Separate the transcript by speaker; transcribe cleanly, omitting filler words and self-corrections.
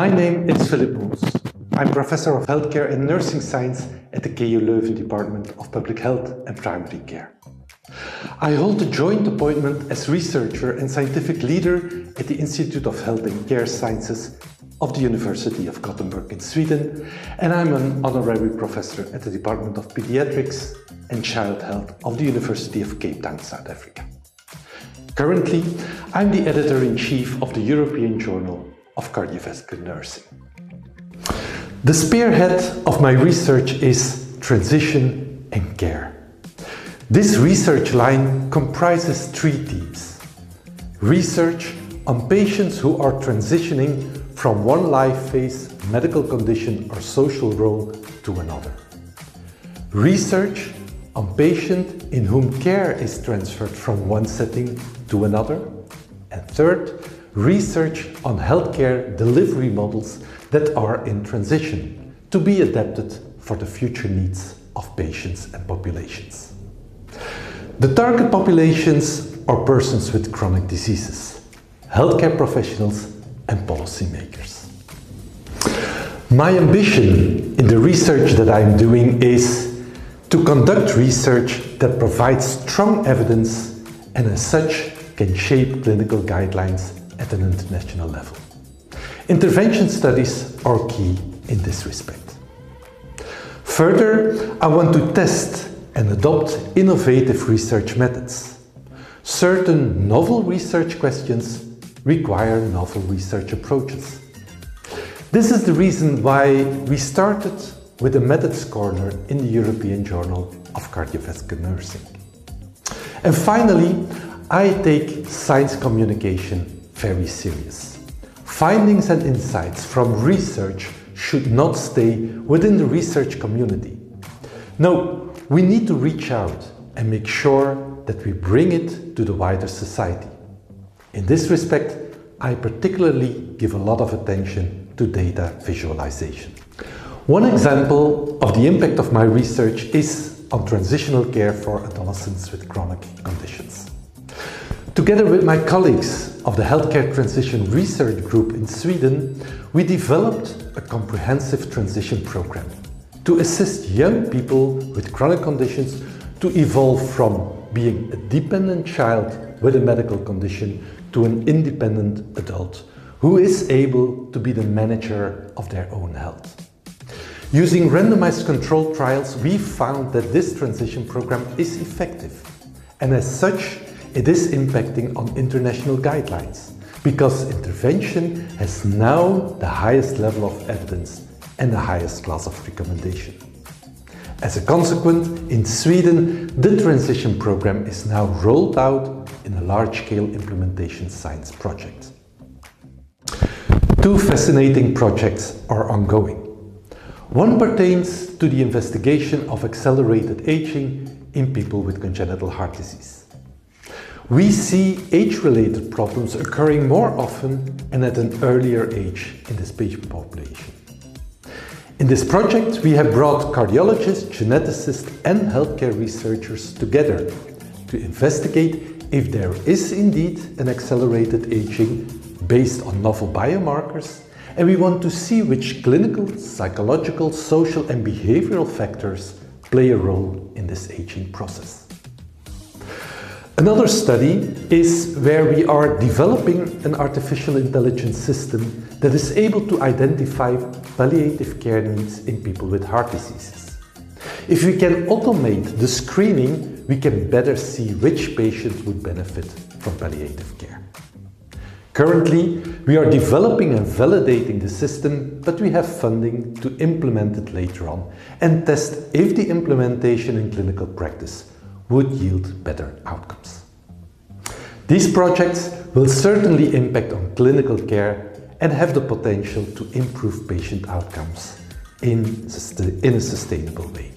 Speaker 1: My name is Philip Moos. I'm Professor of Healthcare and Nursing Science at the KU Leuven Department of Public Health and Primary Care. I hold a joint appointment as researcher and scientific leader at the Institute of Health and Care Sciences of the University of Gothenburg in Sweden, and I'm an honorary professor at the Department of Paediatrics and Child Health of the University of Cape Town, South Africa. Currently, I'm the editor-in-chief of the European Journal of Cardiovascular Nursing. The spearhead of my research is transition and care. This research line comprises three themes: research on patients who are transitioning from one life phase, medical condition or social role to another; research on patients in whom care is transferred from one setting to another; and third, research on healthcare delivery models that are in transition to be adapted for the future needs of patients and populations. The target populations are persons with chronic diseases, healthcare professionals and policymakers. My ambition in the research that I'm doing is to conduct research that provides strong evidence and as such can shape clinical guidelines at an international level. Intervention studies are key in this respect. Further, I want to test and adopt innovative research methods. Certain novel research questions require novel research approaches. This is the reason why we started with a methods corner in the European Journal of Cardiovascular Nursing. And finally, I take science communication very serious. Findings and insights from research should not stay within the research community. No, we need to reach out and make sure that we bring it to the wider society. In this respect, I particularly give a lot of attention to data visualization. One example of the impact of my research is on transitional care for adolescents with chronic conditions. Together with my colleagues of the Healthcare Transition Research Group in Sweden, we developed a comprehensive transition program to assist young people with chronic conditions to evolve from being a dependent child with a medical condition to an independent adult who is able to be the manager of their own health. Using randomized controlled trials, we found that this transition program is effective, and as such, it is impacting on international guidelines, because intervention has now the highest level of evidence and the highest class of recommendation. As a consequence, in Sweden, the transition program is now rolled out in a large-scale implementation science project. Two fascinating projects are ongoing. One pertains to the investigation of accelerated aging in people with congenital heart disease. We see age-related problems occurring more often and at an earlier age in this patient population. In this project, we have brought cardiologists, geneticists and healthcare researchers together to investigate if there is indeed an accelerated aging based on novel biomarkers, and we want to see which clinical, psychological, social and behavioral factors play a role in this aging process. Another study is where we are developing an artificial intelligence system that is able to identify palliative care needs in people with heart diseases. If we can automate the screening, we can better see which patients would benefit from palliative care. Currently, we are developing and validating the system, but we have funding to implement it later on and test if the implementation in clinical practice would yield better outcomes. These projects will certainly impact on clinical care and have the potential to improve patient outcomes in a sustainable way.